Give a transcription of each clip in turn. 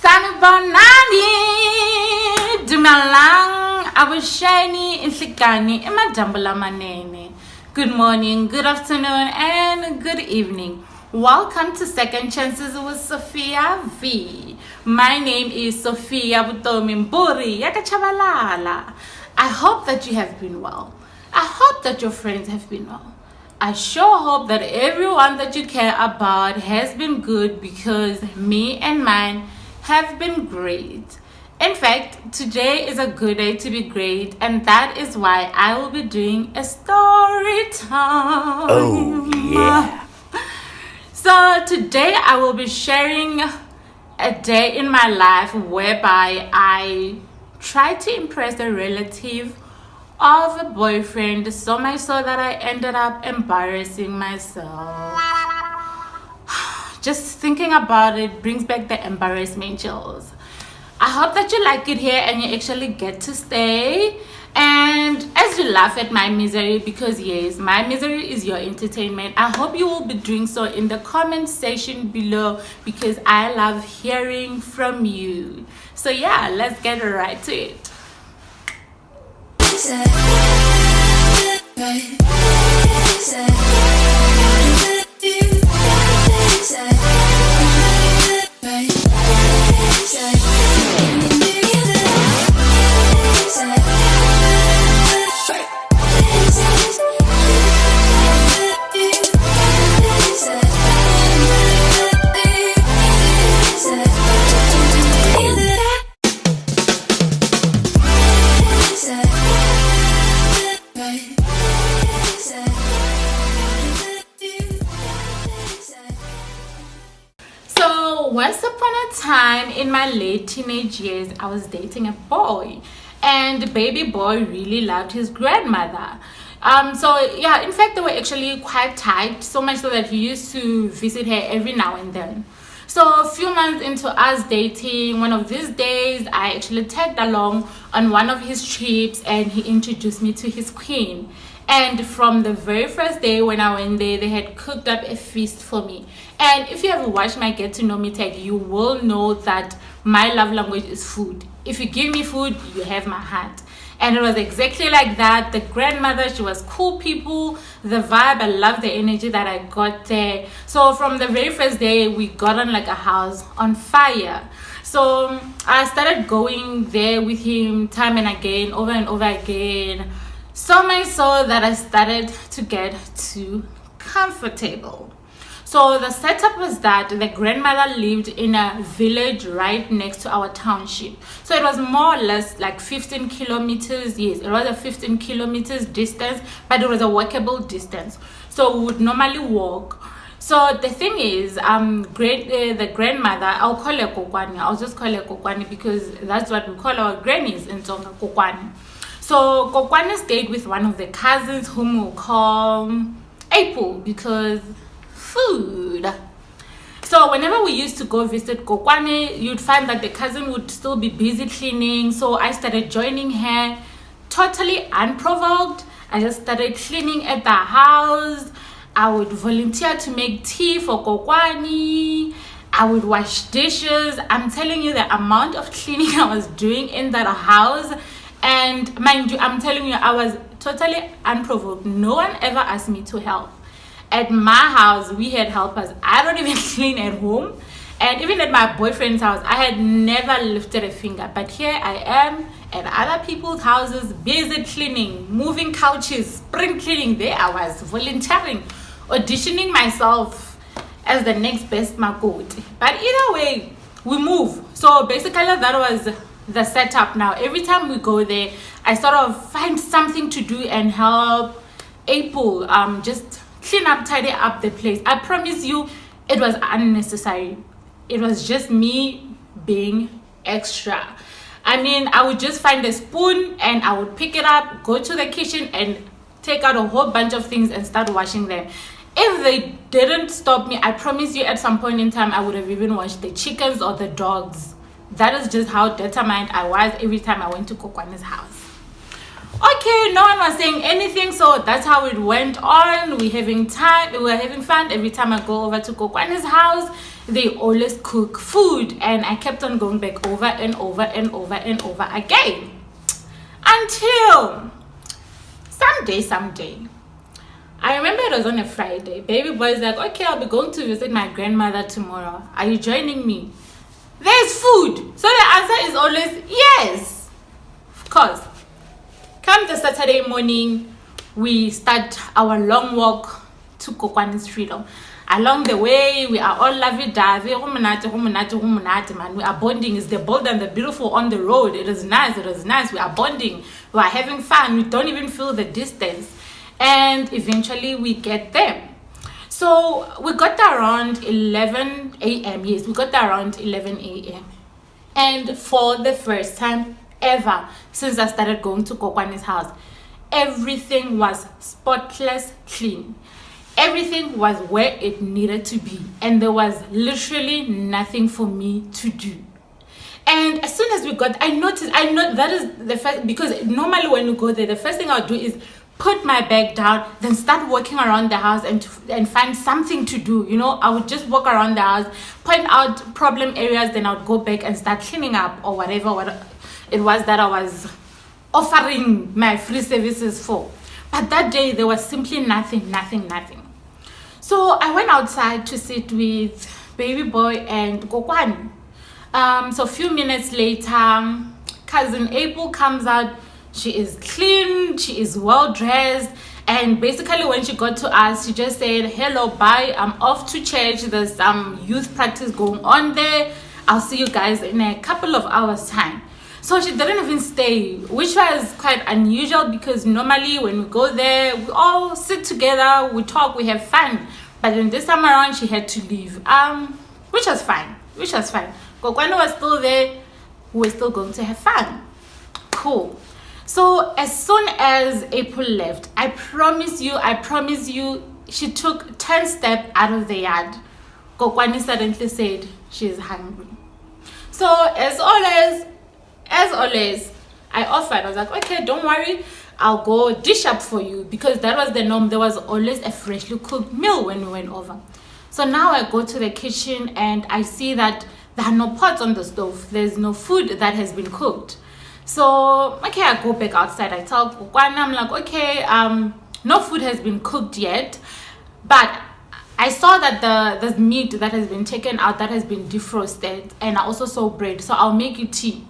Sanibonani, Dumalang, Abushani, Insikani, Imadambula Manene. Good morning, good afternoon, and good evening. Welcome to Second Chances with Sophia V. My name is Sophia Butomimburi Yakachabalala. I hope that you have been well. I hope that your friends have been well. I sure hope that everyone that you care about has been good, because me and mine have been great. In fact, today is a good day to be great, and that is why I will be doing a story time. Oh, yeah. So today I will be sharing a day in my life whereby I tried to impress a relative of a boyfriend, so much so that I ended up embarrassing myself. Just thinking about it brings back the embarrassment chills. I hope that you like it here and you actually get to stay. And as you laugh at my misery, because yes, my misery is your entertainment, I hope you will be doing so in the comment section below, because I love hearing from you. So yeah, let's get right to it. Once upon a time in my late teenage years, I was dating a boy, and the baby boy really loved his grandmother. So yeah, in fact, they were actually quite tight, so much so that he used to visit her every now and then. So a few months into us dating, one of these days, I actually tagged along on one of his trips, and he introduced me to his queen. And from the very first day when I went there, they had cooked up a feast for me. And if you have watched my Get to Know Me tag, you will know that my love language is food. If you give me food, you have my heart. And it was exactly like that. The grandmother, she was cool people. The vibe, I love the energy that I got there. So from the very first day, we got on like a house on fire. So I started going there with him time and again, over and over again. So much so that I started to get too comfortable. So the setup was that the grandmother lived in a village right next to our township. So it was more or less like 15 kilometers. Yes, it was a 15 kilometers distance, but it was a walkable distance. So we would normally walk. So the thing is, the grandmother, I'll call her Kokwani. I'll just call her Kokwani because that's what we call our grannies in Tonga, Kokwani. So Kokwani stayed with one of the cousins whom we'll call April, because food. So whenever we used to go visit Kokwani, you'd find that the cousin would still be busy cleaning. So I started joining her totally unprovoked. I just started cleaning at the house. I would volunteer to make tea for Kokwani. I would wash dishes. I'm telling you the amount of cleaning I was doing in that house. And mind you, I'm telling you, I was totally unprovoked. No one ever asked me to help. At my house, we had helpers. I don't even clean at home. And even at my boyfriend's house, I had never lifted a finger. But here I am at other people's houses, busy cleaning, moving couches, spring cleaning. There I was volunteering, auditioning myself as the next best makoti. But either way, we move. So basically that was the setup. Now every time we go there, I sort of find something to do and help April just clean up, tidy up the place. I promise you, it was unnecessary. It was just me being extra. I mean, I would just find a spoon and I would pick it up, go to the kitchen and take out a whole bunch of things and start washing them. If they didn't stop me, I promise you at some point in time, I would have even washed the chickens or the dogs. That is just how determined I was every time I went to Kokwani's house. Okay, no one was saying anything, so that's how it went on. We were having fun every time I go over to Kokwani's house. they always cook food, and I kept on going back over and over and over and over again until someday. I remember it was on a Friday. Baby boy is like, okay, I'll be going to visit my grandmother tomorrow. Are you joining me? There's food. So the answer is always yes. Of course. Come the Saturday morning, we start our long walk to Kokwani's freedom. Along the way, we are all lovey-dovey. Man. We are bonding. It's the bold and the beautiful on the road. It is nice. We are bonding. We are having fun. We don't even feel the distance. And eventually we get there. So we got there around 11 a.m. Yes, we got there around 11 a.m. And for the first time ever since I started going to Kokwani's house, everything was spotless clean. Everything was where it needed to be. And there was literally nothing for me to do. And as soon as we got, I know that is the first, because normally when you go there, the first thing I'll do is put my bag down, then start walking around the house and find something to do. You know, I would just walk around the house, point out problem areas, then I would go back and start cleaning up or whatever it was that I was offering my free services for. But that day there was simply nothing. So I went outside to sit with baby boy and Kokwani. So a few minutes later, cousin April comes out. She is clean, she is well dressed, and basically when she got to us, she just said, hello, bye, I'm off to church, there's some youth practice going on there, I'll see you guys in a couple of hours time. So she didn't even stay, which was quite unusual, because normally when we go there, we all sit together, we talk, we have fun. But then this time around, she had to leave, which was fine. Kokwani was still there, we were still going to have fun. Cool. So as soon as April left, I promise you, she took 10 steps out of the yard. Kokwani suddenly said she's hungry. So as always, I offered. I was like, okay, don't worry, I'll go dish up for you, because that was the norm. There was always a freshly cooked meal when we went over. So now I go to the kitchen and I see that there are no pots on the stove. There's no food that has been cooked. So okay, I go back outside. I tell Kokwani, I'm like, okay, no food has been cooked yet, but I saw that the meat that has been taken out, that has been defrosted, and I also saw bread, so I'll make you tea.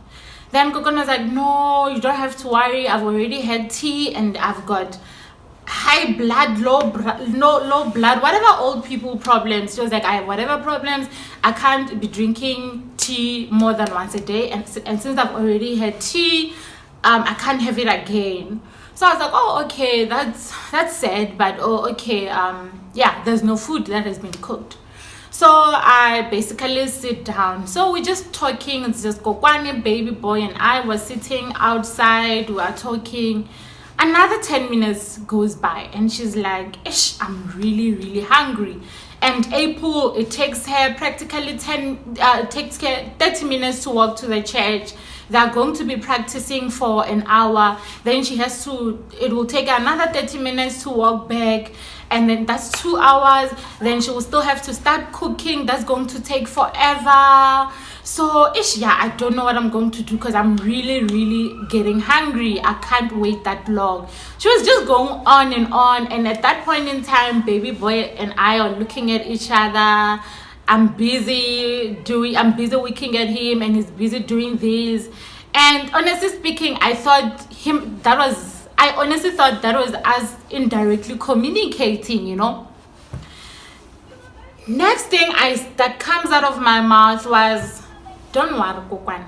Then Kokwani was like, no, you don't have to worry, I've already had tea and I've got high blood, low blood, whatever old people problems. She was like, I have whatever problems, I can't be drinking tea more than once a day, and since I've already had tea, I can't have it again. So I was like, oh, okay, that's sad, but oh, okay, yeah, there's no food that has been cooked. So I basically sit down. So we're just talking. It's just Kokwani, baby boy, and I were sitting outside. We are talking. Another 10 minutes goes by, and she's like, ish, I'm really hungry. And April, it takes her practically 30 minutes to walk to the church. They're going to be practicing for an hour. Then it will take another 30 minutes to walk back. And then that's 2 hours. Then she will still have to start cooking. That's going to take forever. So, yeah, I don't know what I'm going to do, because I'm really getting hungry. I can't wait that long. She was just going on and on. And at that point in time, baby boy and I are looking at each other. I'm busy looking at him, and he's busy doing this. And honestly speaking, I honestly thought that was us indirectly communicating, you know. Next thing that comes out of my mouth was, don't worry, Kokwani,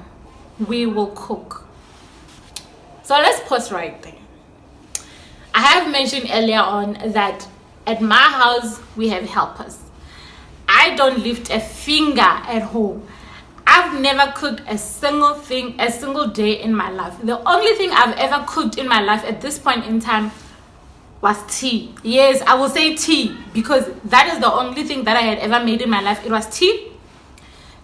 we will cook. So let's pause right there. I have mentioned earlier on that at my house we have helpers. I don't lift a finger at home. I've never cooked a single day in my life. The only thing I've ever cooked in my life at this point in time was tea. Yes, I will say tea, because that is the only thing that I had ever made in my life. It was tea,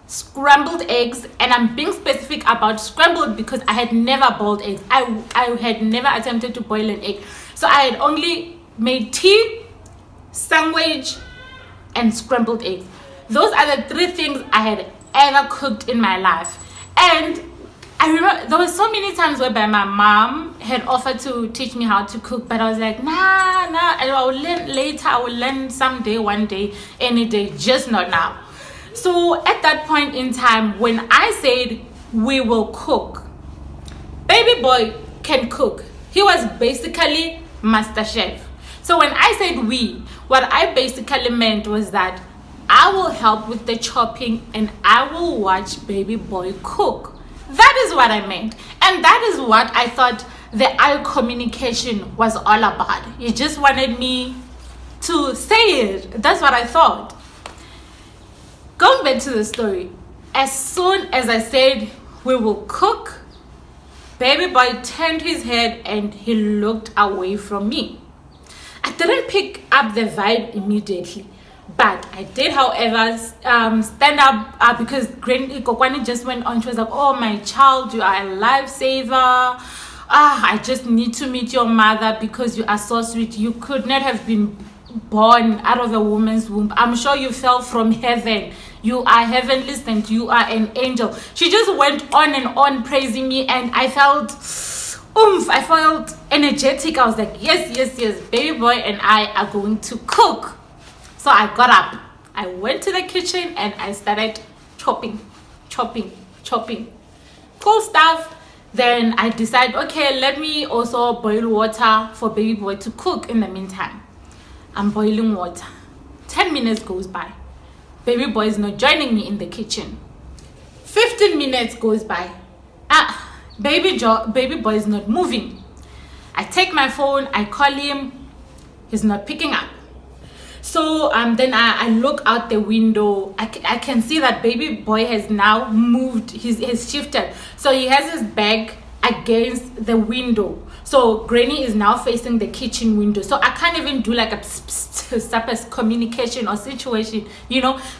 scrambled eggs, and I'm being specific about scrambled because I had never boiled eggs. I had never attempted to boil an egg. So I had only made tea, sandwich, and scrambled eggs. Those are the three things I had ever cooked in my life. And I remember there were so many times whereby my mom had offered to teach me how to cook, but I was like, nah, and I will learn later. I will learn someday, one day, any day, just not now. So at that point in time, when I said we will cook, baby boy can cook. He was basically master chef. So when I said we, what I basically meant was that I will help with the chopping and I will watch baby boy cook. That is what I meant. And that is what I thought the eye communication was all about. You just wanted me to say it. That's what I thought. Going back to the story, as soon as I said we will cook, baby boy turned his head and he looked away from me. I didn't pick up the vibe immediately, but I did, however, stand up because Granny Kokwani just went on. She was like, oh, my child, you are a lifesaver. I just need to meet your mother because you are so sweet. You could not have been born out of a woman's womb. I'm sure you fell from heaven. You are heavenly sent. You are an angel. She just went on and on praising me, and I felt I felt energetic. I was like, yes, baby boy and I are going to cook. So I got up, I went to the kitchen and I started chopping. Cool stuff. Then I decided, okay, let me also boil water for baby boy to cook in the meantime. I'm boiling water. 10 minutes goes by. Baby boy is not joining me in the kitchen. 15 minutes goes by. Baby boy is not moving. I take my phone, I call him, he's not picking up. So then I look out the window. I can see that baby boy has now moved. He's shifted. So he has his back against the window. So Granny is now facing the kitchen window. So I can't even do like a communication or situation,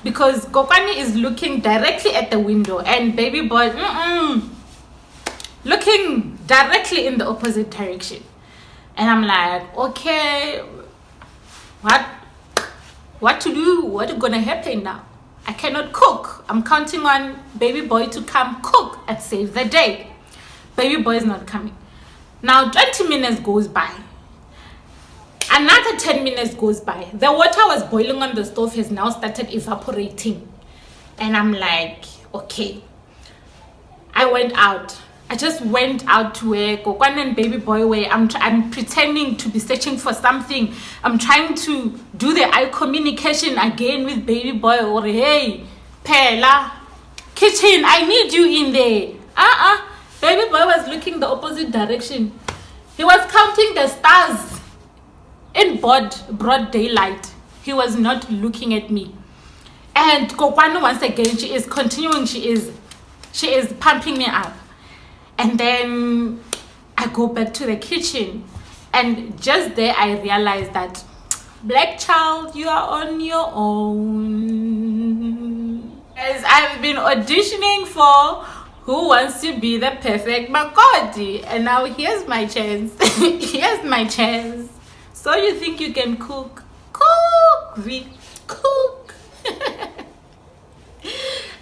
because Kokwani is looking directly at the window and baby boy looking directly in the opposite direction. And I'm like, okay, what to do? What is gonna happen now? I cannot cook. I'm counting on baby boy to come cook and save the day. Baby boy is not coming. Now 20 minutes goes by. Another 10 minutes goes by. The water was boiling on the stove has now started evaporating. And I'm like, okay. I just went out to where Kokwan and baby boy were. I'm pretending to be searching for something. I'm trying to do the eye communication again with baby boy. Or hey, Pela, kitchen, I need you in there. Baby boy was looking the opposite direction. He was counting the stars in broad daylight. He was not looking at me. And Kokwan, once again, she is continuing. She is pumping me up. And then I go back to the kitchen, and just there I realized that, black child, you are on your own. As I've been auditioning for Who Wants to Be the Perfect Makoti, and now here's my chance. Here's my chance. So you think you can cook? Cook, Vic, cook.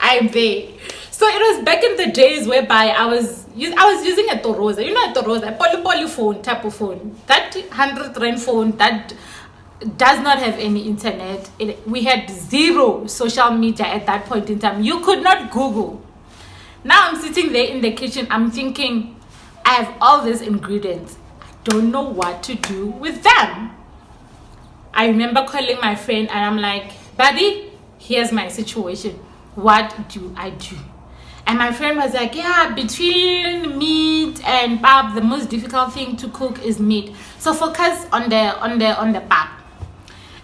I'm there. So it was back in the days whereby I was using a Torosa. You know a Torosa, a poly phone type of phone. That 100 Rand phone that does not have any internet. We had zero social media at that point in time. You could not Google. Now I'm sitting there in the kitchen. I'm thinking, I have all these ingredients. I don't know what to do with them. I remember calling my friend and I'm like, buddy, here's my situation. What do I do? And my friend was like, yeah, between meat and pap, the most difficult thing to cook is meat. So focus on the pap.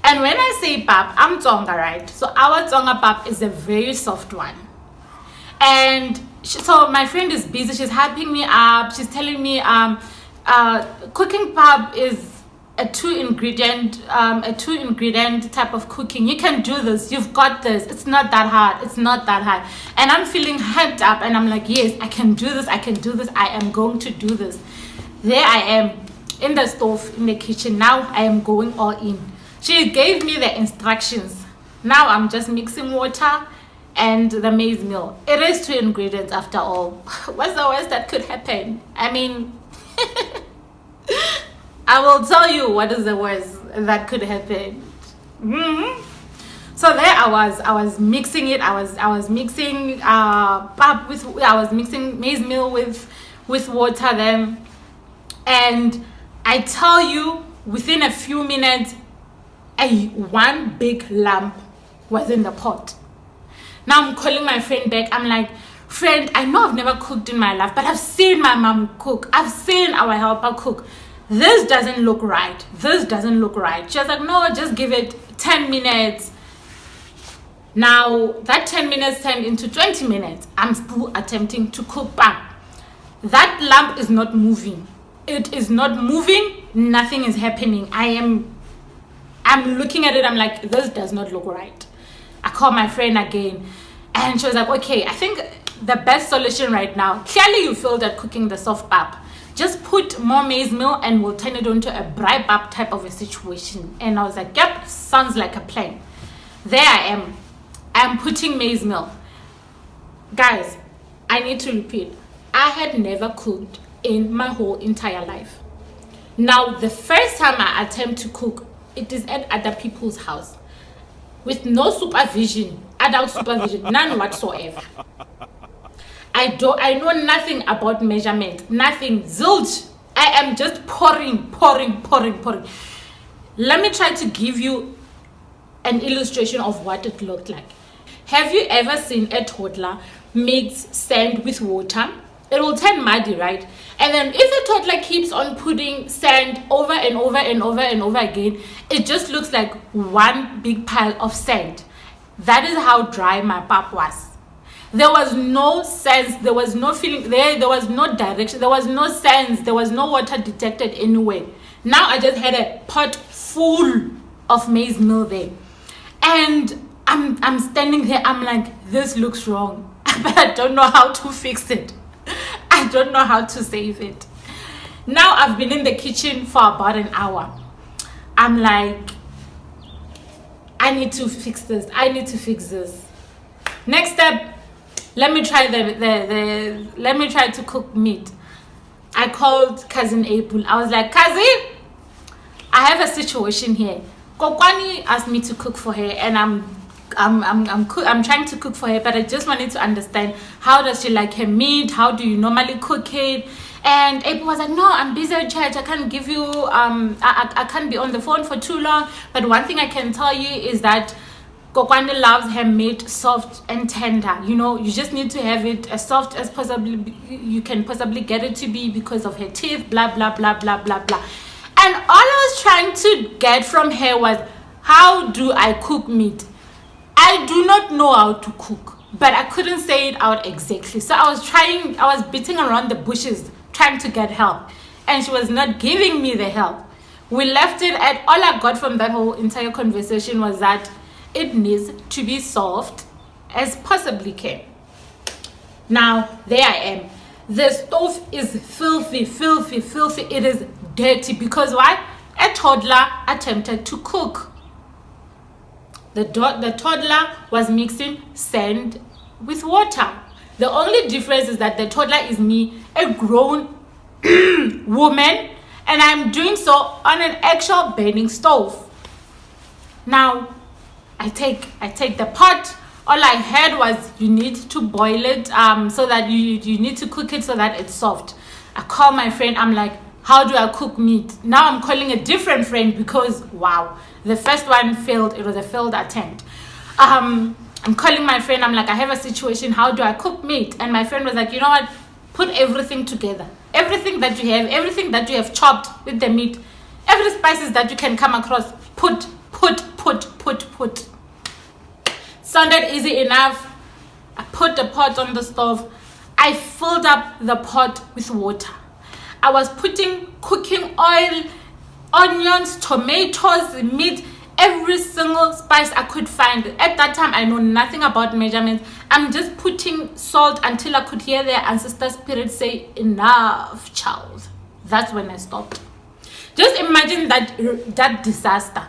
And when I say pap, I'm Tsonga, right? So our Tsonga pap is a very soft one. And so my friend is busy. She's hyping me up. She's telling me cooking pap is a two ingredient type of cooking. You can do this. You've got this. It's not that hard. And I'm feeling hyped up and I'm like, yes, I can do this. I am going to do this. There I am in the stove, in the kitchen. Now I am going all in. She gave me the instructions. Now I'm just mixing water and the maize meal. It is 2 ingredients after all. What's the worst that could happen? I mean, I will tell you what is the worst that could happen. So there I was mixing it. I was mixing I was mixing maize meal with water then, and I tell you, within a few minutes, one big lump was in the pot. Now I'm calling my friend back. I'm like, friend, I know I've never cooked in my life, but I've seen my mom cook. I've seen our helper cook. This doesn't look right. This doesn't look right. She was like, no, just give it 10 minutes. Now that 10 minutes turned into 20 minutes. I'm still attempting to cook back. That lamp is not moving. It is not moving. Nothing is happening. I'm looking at it. I'm like, this does not look right. I call my friend again, and she was like, okay, I think the best solution right now, clearly you failed at cooking the soft pap. Just put more maize meal and we'll turn it into a dry pap type of a situation. And I was like, yep, sounds like a plan. There I am. I'm putting maize meal. Guys, I need to repeat, I had never cooked in my whole entire life. Now, the first time I attempt to cook, it is at other people's house with no supervision, adult supervision, none whatsoever. I know nothing about measurement, nothing, zilch. I am just pouring. Let me try to give you an illustration of what it looked like. Have you ever seen a toddler mix sand with water? It will turn muddy, right? And then if the toddler keeps on putting sand over and over again, it just looks like one big pile of sand. That is how dry my pap was. There was no sense, there was no feeling there was no direction, there was no sense, there was no water detected anywhere. Now I just had a pot full of maize meal there, and I'm standing there. I'm like, this looks wrong, but I don't know how to fix it. I don't know how to save it. Now I've been in the kitchen for about an hour. I'm like, I need to fix this. Next step, let me try let me try to cook meat. I called cousin April. I was like, cousin, I have a situation here. Kokwani asked me to cook for her, and I'm trying to cook for her, but I just wanted to understand, how does she like her meat? How do you normally cook it? And April was like, no, I'm busy at church. I can't give you I can't be on the phone for too long. But one thing I can tell you is that Kokwani loves her meat soft and tender. You know, you just need to have it as soft as possibly you can possibly get it to be because of her teeth, blah blah blah blah blah blah. And all I was trying to get from her was, how do I cook meat? I do not know how to cook, but I couldn't say it out exactly. So I was beating around the bushes trying to get help, and she was not giving me the help. We left it at, all I got from that whole entire conversation was that it needs to be soft as possibly can. Now, there I am. The stove is filthy. It is dirty because why? A toddler attempted to cook. The toddler was mixing sand with water. The only difference is that the toddler is me, a grown woman, and I'm doing so on an actual burning stove. Now, I take the pot. All I heard was, you need to boil it so that you need to cook it so that it's soft. I call my friend. I'm like, how do I cook meat? Now I'm calling a different friend because, wow, the first one failed. It was a failed attempt. I'm calling my friend. I'm like, I have a situation. How do I cook meat? And my friend was like, you know what? Put everything together. Everything that you have chopped with the meat, every spices that you can come across, put. Sounded easy enough. I put the pot on the stove. I filled up the pot with water. I was putting cooking oil, onions, tomatoes, meat, every single spice I could find. At that time, I know nothing about measurements. I'm just putting salt until I could hear their ancestor spirit say, enough, child. That's when I stopped. Just imagine that disaster.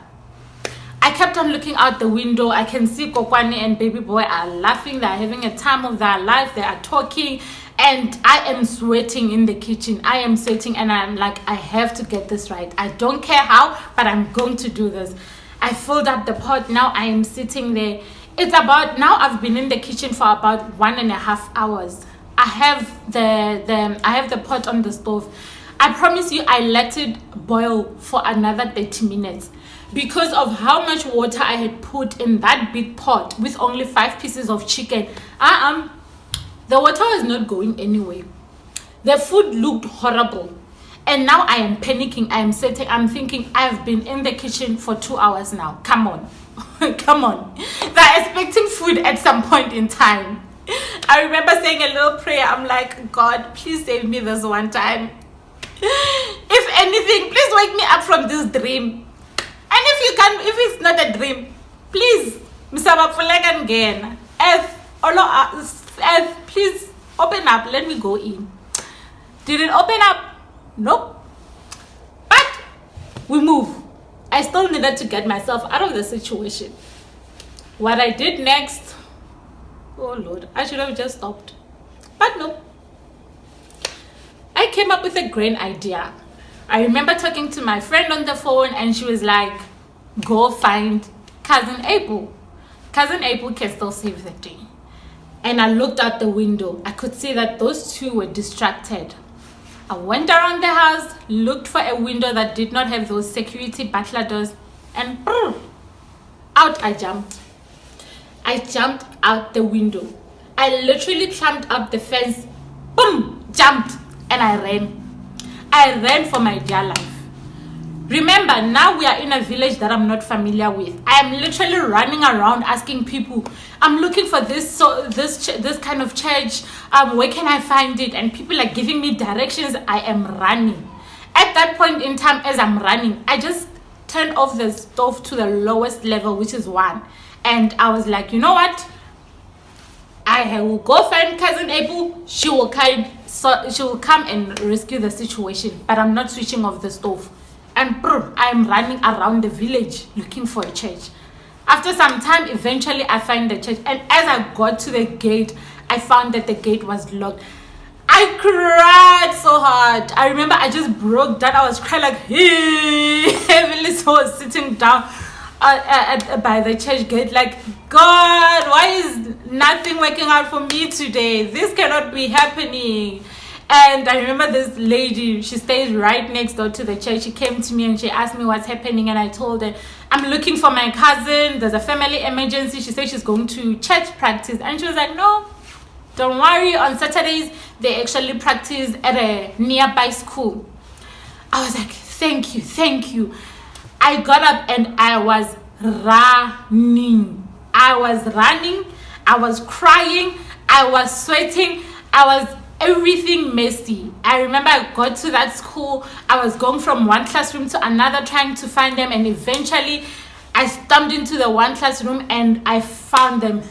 I kept on looking out the window. I can see Kokwani and baby boy are laughing. They're having a time of their life. They are talking. And I am sweating in the kitchen. I am sweating and I'm like, I have to get this right. I don't care how, but I'm going to do this. I filled up the pot. Now I am sitting there. Now I've been in the kitchen for about 1.5 hours. I have the pot on the stove. I promise you, I let it boil for another 30 minutes. Because of how much water I had put in that big pot with only 5 pieces of chicken. The water was not going anywhere. The food looked horrible. And now I am panicking. I am sitting. I'm thinking, I've been in the kitchen for 2 hours now. Come on. Come on. They're expecting food at some point in time. I remember saying a little prayer. I'm like, God, please save me this one time. If anything, please wake me up from this dream. And if it's not a dream, please, again. Earth, please open up. Let me go in. Did it open up? Nope. But we move. I still needed to get myself out of the situation. What I did next, oh Lord, I should have just stopped. But no. I came up with a great idea. I remember talking to my friend on the phone and she was like, go find Cousin April. Cousin April can still save the day. And I looked out the window. I could see that those two were distracted. I went around the house, looked for a window that did not have those security butler doors, and out I jumped. I jumped out the window. I literally climbed up the fence, boom, jumped, and I ran. I ran for my dear life. Remember, now we are in a village that I'm not familiar with. I am literally running around asking people, I'm looking for this kind of church. Where can I find it? And people are giving me directions. I am running. At that point in time, as I'm running, I just turned off the stove to the lowest level, which is 1. And I was like, you know what? I will go find Cousin April. She will come and rescue the situation. But I'm not switching off the stove. And I am running around the village looking for a church. After some time, eventually I find the church. And as I got to the gate, I found that the gate was locked. I cried so hard. I remember I just broke down. I was crying like, hey. Heavily, so I was sitting down by the church gate like, God, why is nothing working out for me today? This cannot be happening. And I remember this lady, she stays right next door to the church. She came to me and she asked me what's happening. And I told her, I'm looking for my cousin. There's a family emergency. She said she's going to church practice. And she was like, no, don't worry. On Saturdays, they actually practice at a nearby school. I was like, thank you, thank you. I got up and I was running. I was crying. I was sweating. I was everything messy. I remember I got to that school. I was going from one classroom to another trying to find them, and eventually I stumbled into the one classroom and I found them.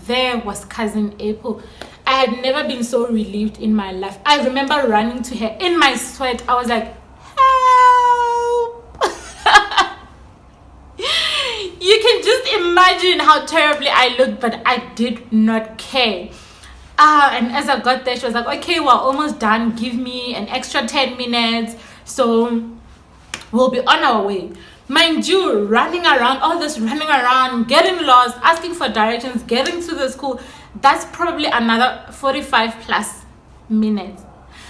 There was Cousin April. I had never been so relieved in my life. I remember running to her in my sweat. I was like, help. You can just imagine how terribly I looked, but I did not care. And as I got there, she was like, okay, we're almost done. Give me an extra 10 minutes. So we'll be on our way. Mind you, running around, getting lost, asking for directions, getting to the school. That's probably another 45 plus minutes.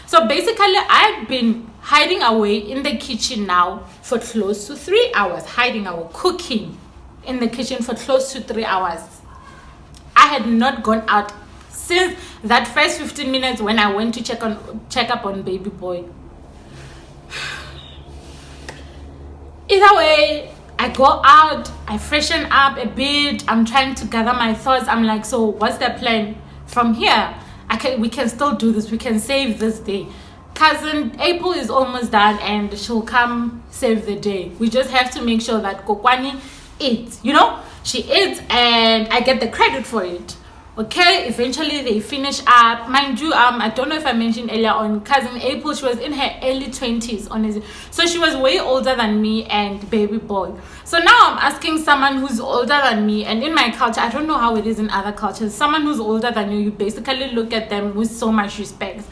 So basically, I've been hiding away in the kitchen now for close to 3 hours. Cooking in the kitchen for close to 3 hours. I had not gone out since that first 15 minutes when I went to check up on baby boy. Either way, I go out, I freshen up a bit, I'm trying to gather my thoughts. I'm like, so what's the plan from here? We can still do this, we can save this day. Cousin April is almost done and she'll come save the day. We just have to make sure that Kokwani eats, she eats and I get the credit for it. Okay, eventually they finish up. Mind you, I don't know if I mentioned earlier on, cousin April, she was in her early 20s, honestly. So she was way older than me and baby boy. So now I'm asking someone who's older than me, and in my culture, I don't know how it is in other cultures, someone who's older than you basically look at them with so much respect.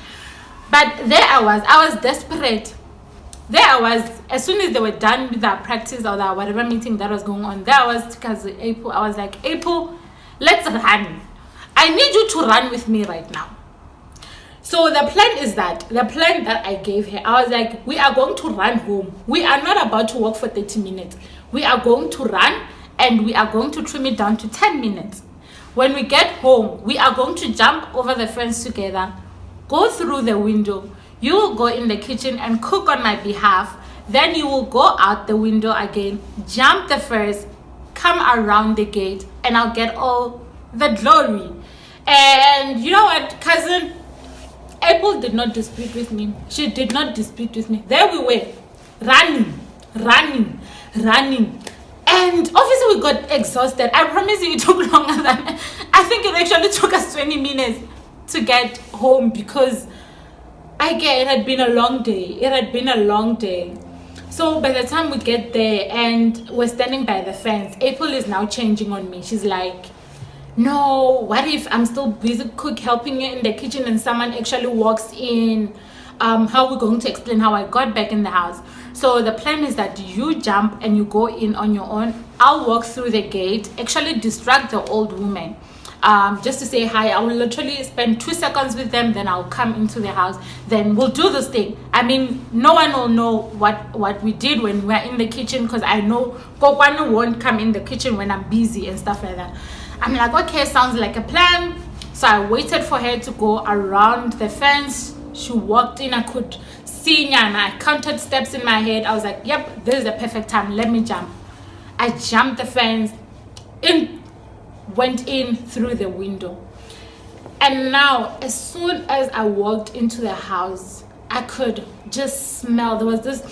But there I was desperate. There I was, as soon as they were done with their practice or their whatever meeting that was going on, there I was, cousin April. I was like, April, let's run. I need you to run with me right now. So the plan that I gave her, I was like, we are going to run home. We are not about to walk for 30 minutes. We are going to run, and we are going to trim it down to 10 minutes. When we get home, we are going to jump over the fence together, go through the window. You will go in the kitchen and cook on my behalf. Then you will go out the window again, jump the fence, come around the gate, and I'll get all the glory. And you know what, cousin April did not dispute with me. She did not dispute with me. There we were, running. And obviously we got exhausted. I promise you it took longer than, I think it actually took us 20 minutes to get home, because it had been a long day. So by the time we get there and we're standing by the fence, April is now changing on me. She's like, no, what if I'm still busy helping you in the kitchen and someone actually walks in? How are we going to explain how I got back in the house? So the plan is that you jump and you go in on your own. I'll walk through the gate, actually distract the old woman, just to say hi. I will literally spend 2 seconds with them, then I'll come into the house, then we'll do this thing. I mean, no one will know what we did when we're in the kitchen, because I know Kokwana won't come in the kitchen when I'm busy and stuff like that. I'm like, okay, sounds like a plan. So I waited for her to go around the fence. She walked in. I could see and I counted steps in my head. I was like, yep, this is the perfect time. Let me jump. I jumped the fence, went in through the window. And now, as soon as I walked into the house, I could just smell. There was this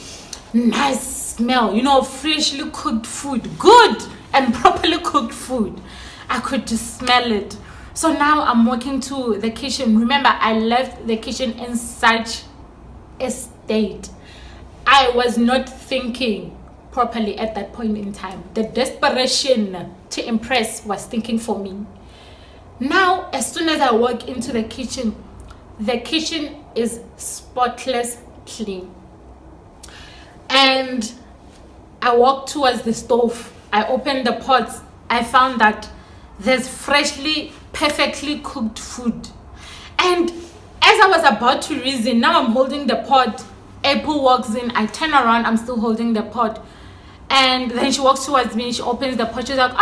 nice smell, freshly cooked food, good and properly cooked food. I could just smell it. So now I'm walking to the kitchen. Remember, I left the kitchen in such a state. I was not thinking properly at that point in time. The desperation to impress was thinking for me. Now, as soon as I walk into the kitchen is spotless clean. And I walked towards the stove. I opened the pots. I found that there's freshly, perfectly cooked food. And as I was about to reason, now I'm holding the pot. April walks in. I turn around. I'm still holding the pot. And then she walks towards me. She opens the pot. She's like,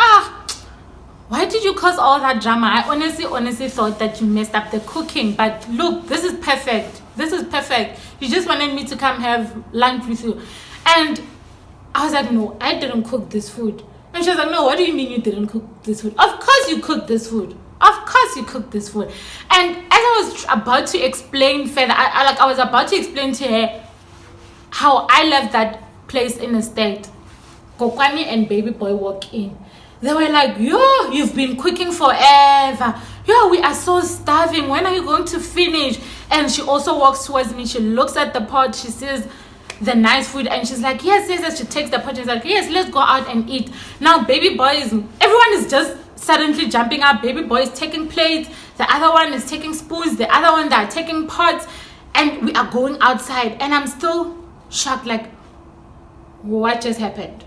why did you cause all that drama? I honestly thought that you messed up the cooking. But look, this is perfect. You just wanted me to come have lunch with you. And I was like, no, I didn't cook this food. And she was like, no, what do you mean you didn't cook this food? Of course you cooked this food. And as I was about to explain further, I was about to explain to her how I left that place in a state. Kokwani and baby boy walk in. They were like, yo, you've been cooking forever. Yo, we are so starving. When are you going to finish? And she also walks towards me. She looks at the pot. She sees the nice food and she's like, yes. She takes the pot and she's like, yes, let's go out and eat. Now everyone is just suddenly jumping up. Baby boy is taking plates, the other one is taking spoons, the other one they're taking pots, and we are going outside. And I'm still shocked, like, what just happened?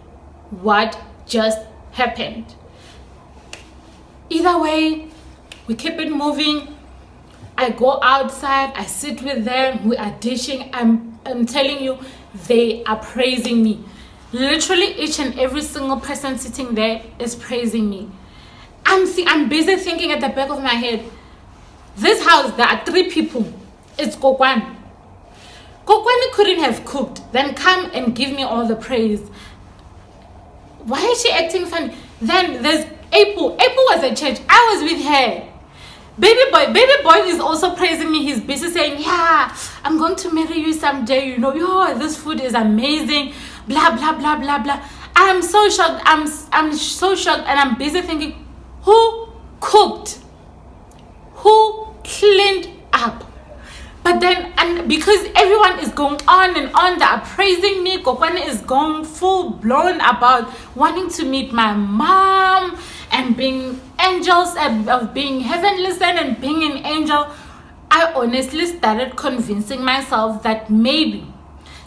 Either way, we keep it moving. I go outside, I sit with them, we are dishing. I'm telling you, they are praising me. Literally each and every single person sitting there is praising me. I'm busy thinking at the back of my head, this house, there are 3 people. It's Kokwan. Kokwani couldn't have cooked, then come and give me all the praise. Why is she acting funny? Then there's April. April was at church. I was with her. Baby boy is also praising me. He's busy saying, yeah, I'm going to marry you someday. Yo, this food is amazing. Blah, blah, blah, blah, blah. I'm so shocked. I'm so shocked. And I'm busy thinking, who cooked? cleaned up. But then, and because everyone is going on and on, they are praising me. Kokwane is going full blown about wanting to meet my mom and being angels and of being heavenly sent and being an angel. I honestly started convincing myself that maybe,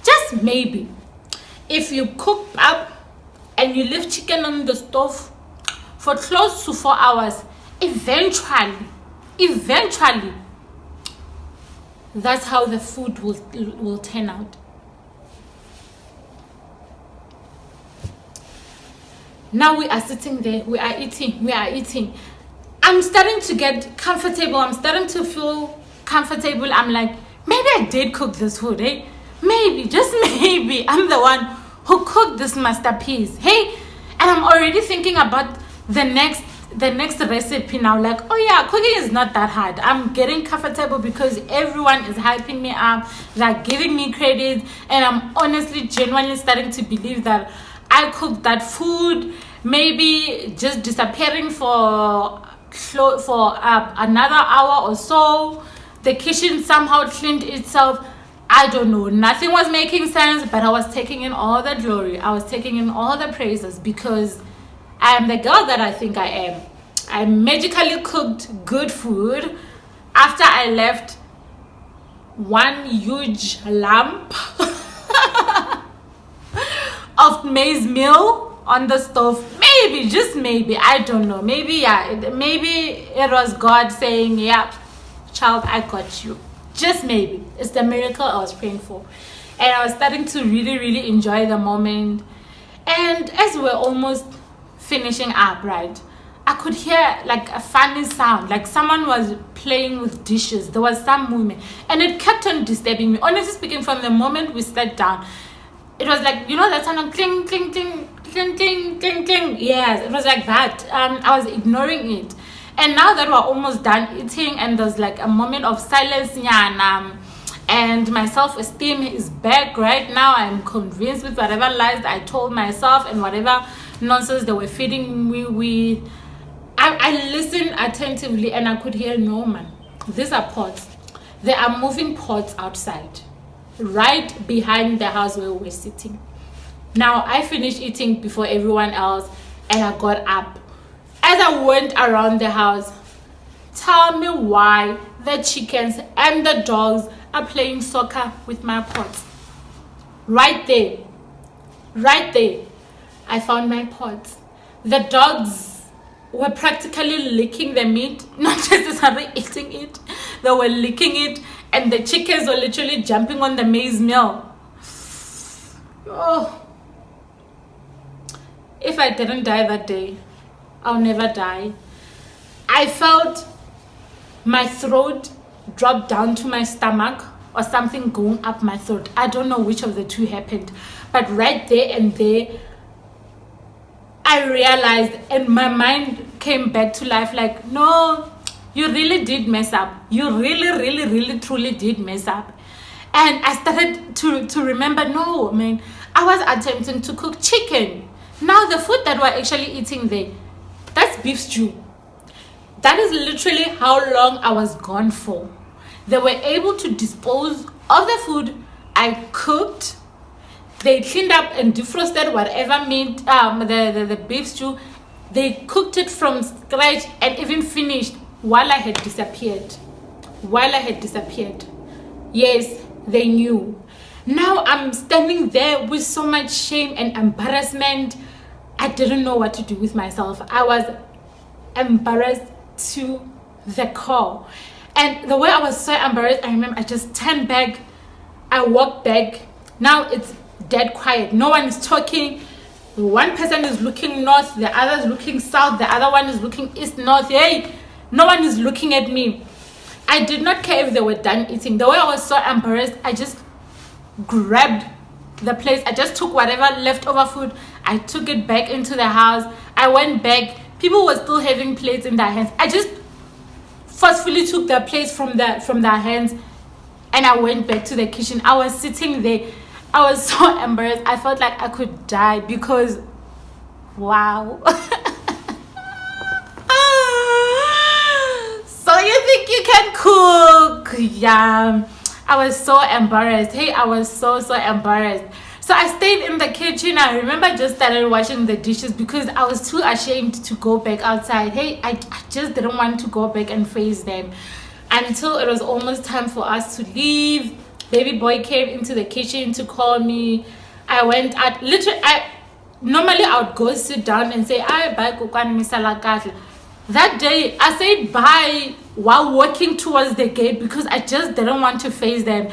just maybe, if you cook up and you leave chicken on the stove for close to 4 hours, eventually, that's how the food will turn out. Now we are sitting there, we are eating. I'm starting to get comfortable. I'm starting to feel comfortable. I'm like, maybe I did cook this food, eh? Maybe, just maybe, I'm the one who cooked this masterpiece, hey? And I'm already thinking about the next recipe now. Like, oh yeah, cooking is not that hard. I'm getting comfortable because everyone is hyping me up. They're giving me credit, and I'm honestly, genuinely starting to believe that I cooked that food. Maybe just disappearing for another hour or so. The kitchen somehow cleaned itself. I don't know. Nothing was making sense, but I was taking in all the glory. I was taking in all the praises because I am the girl that I think I am. I magically cooked good food after I left one huge lump of maize meal on the stove. Maybe, just maybe, I don't know. Maybe, yeah, maybe it was God saying, yeah, child, I got you. Just maybe. It's the miracle I was praying for. And I was starting to really enjoy the moment. And as we're almost finishing up, right, I could hear like a funny sound, like someone was playing with dishes. There was some movement, and it kept on disturbing me. Honestly speaking, from the moment we sat down, it was like, you know, that sound of cling, cling, cling, cling, cling, cling, cling. Yes, it was like that. I was ignoring it. And now that we're almost done eating and there's like a moment of silence, and my self-esteem is back right now. I'm convinced with whatever lies I told myself and whatever nonsense they were feeding me with. I listened attentively and I could hear, no man, these are pots. There are moving pots outside, right behind the house where we're sitting. Now I finished eating before everyone else and I got up. As I went around the house, tell me why the chickens and the dogs are playing soccer with my pots. Right there, I found my pots. The dogs were practically licking the meat, not necessarily eating it. They were licking it, and the chickens were literally jumping on the maize meal. Oh, if I didn't die that day, I'll never die. I felt my throat drop down to my stomach or something going up my throat. I don't know which of the two happened, but right there and there, I realized and my mind came back to life like, no, you really did mess up. You really, truly did mess up. And I started to remember, no, man, I was attempting to cook chicken. Now the food that we're actually eating there, that's beef stew. That is literally how long I was gone for. They were able to dispose of the food I cooked. They cleaned up and defrosted whatever meat, the beef stew. They cooked it from scratch and even finished while I had disappeared. Yes, they knew. Now I'm standing there with so much shame and embarrassment. I didn't know what to do with myself. I was embarrassed to the core. And the way I was so embarrassed, I remember I just turned back. I walked back. Now it's dead quiet. No one is talking. One person is looking north, the other is looking south, the other one is looking east, north. Hey, no one is looking at me. I did not care if they were done eating. The way I was so embarrassed, I just grabbed the place. I just took whatever leftover food. I took it back into the house. I went back. People were still having plates in their hands. I just forcefully took their plates from their hands and I went back to the kitchen. I was sitting there. I was so embarrassed. I felt like I could die because, wow. So you think you can and cook. Yeah, I was so embarrassed. Hey, I was so embarrassed. So I stayed in the kitchen. I remember just started washing the dishes because I was too ashamed to go back outside. Hey, I just didn't want to go back and face them until it was almost time for us to leave. Baby boy came into the kitchen to call me. I went out. Literally, normally I would go sit down and say, "I bye kokwane misala kahle." That day, I said bye while walking towards the gate because I just didn't want to face them.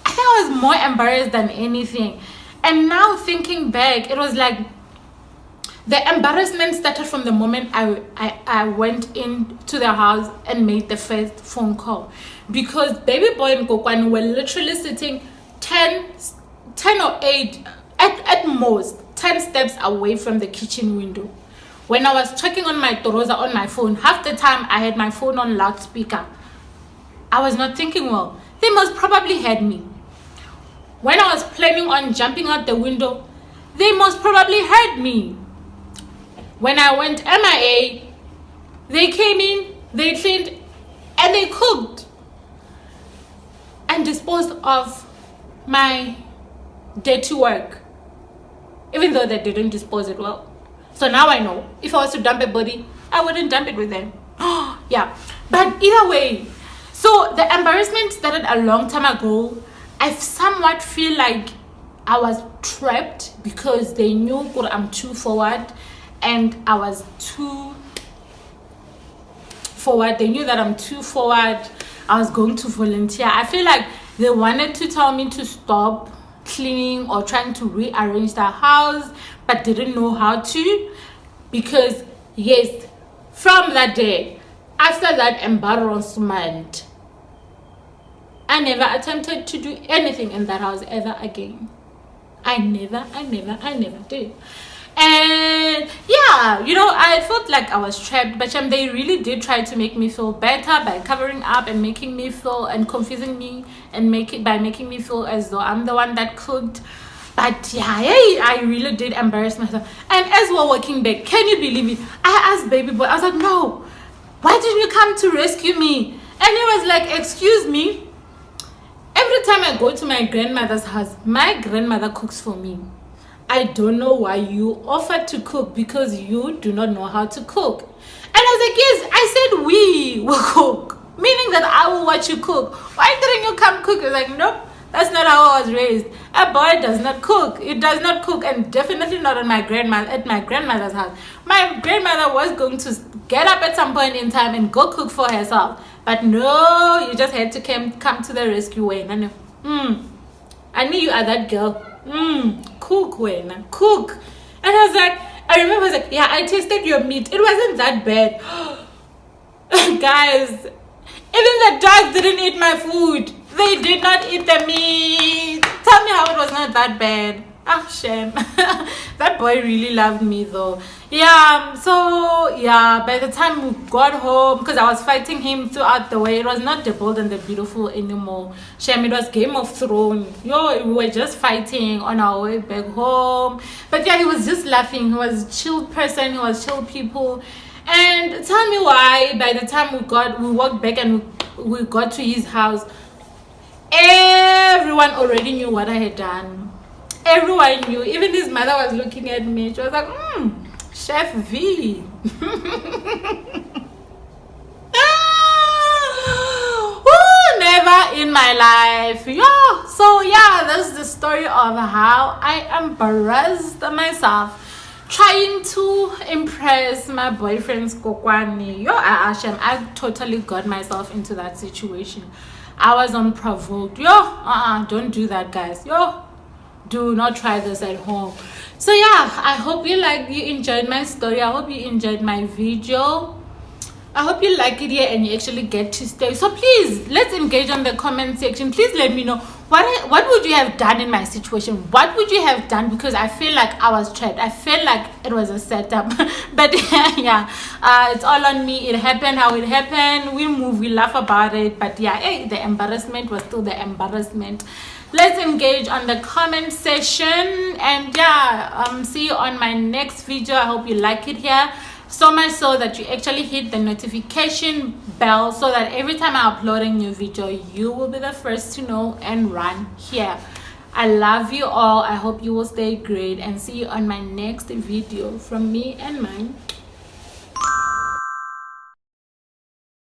I think I was more embarrassed than anything. And now thinking back, it was like the embarrassment started from the moment I went into the house and made the first phone call. Because baby boy and Kokwan were literally sitting 10 or 8, at most 10 steps away from the kitchen window. When I was checking on my Torosa on my phone, half the time I had my phone on loudspeaker. I was not thinking well. They must probably heard me. When I was planning on jumping out the window, they most probably heard me. When I went MIA, they came in, they cleaned, and they cooked and disposed of my dirty work, even though they didn't dispose it well. So now I know if I was to dump a body, I wouldn't dump it with them. Yeah, but either way, so the embarrassment started a long time ago. I somewhat feel like I was trapped because they knew I'm too forward and I was too forward. They knew that I'm too forward. I was going to volunteer. I feel like they wanted to tell me to stop cleaning or trying to rearrange the house, but didn't know how to. Because yes, from that day, after that embarrassment, I never attempted to do anything in that house ever again. I never did. And yeah, I felt like I was trapped, but they really did try to make me feel better by covering up and making me feel and confusing me and making me feel as though I'm the one that cooked. But yeah, I really did embarrass myself. And as we're walking back, can you believe it? I asked baby boy, I was like, no, why didn't you come to rescue me? And he was like, excuse me, every time I go to my grandmother's house, my grandmother cooks for me. I don't know why you offered to cook because you do not know how to cook. And I was like, yes, I said we will cook, meaning that I will watch you cook. Why didn't you come cook? You're like, nope, that's not how I was raised. A boy does not cook. It does not cook, and definitely not at my grandmother's house. My grandmother was going to get up at some point in time and go cook for herself. But no, you just had to come to the rescue. I knew you are that girl. Cook, cook. And I was like, I remember I was like, yeah, I tasted your meat. It wasn't that bad. Guys, even the dogs didn't eat my food. They did not eat the meat. Tell me how it was not that bad. Ah, shame. That boy really loved me though. Yeah, so yeah, by the time we got home, because I was fighting him throughout the way, it was not The Bold and the Beautiful anymore. Shame, it was Game of Thrones. We were just fighting on our way back home. But yeah, he was just laughing. He was a chill person. He was chill people. And tell me why by the time we walked back and we got to his house, everyone already knew what I had done. Everyone knew. Even his mother was looking at me. She was like, Chef V. Never in my life. Yeah. So yeah, that's the story of how I embarrassed myself trying to impress my boyfriend's kokwani. I totally got myself into that situation. I was unprovoked. Don't do that, guys. Do not try this at home. So yeah, I hope you enjoyed my story. I hope you enjoyed my video. I hope you like it here and you actually get to stay. So please, let's engage on the comment section. Please let me know what would you have done in my situation. What would you have done? Because I feel like I was trapped. I feel like it was a setup. But yeah, it's all on me. It happened how it happened. We move, we laugh about it. But yeah, the embarrassment was still the embarrassment. Let's engage on the comment section. And yeah, see you on my next video. I hope you like it here. so much so that you actually hit the notification bell so that every time I upload a new video, you will be the first to know and run here. I love you all. I hope you will stay great, and see you on my next video from me and mine.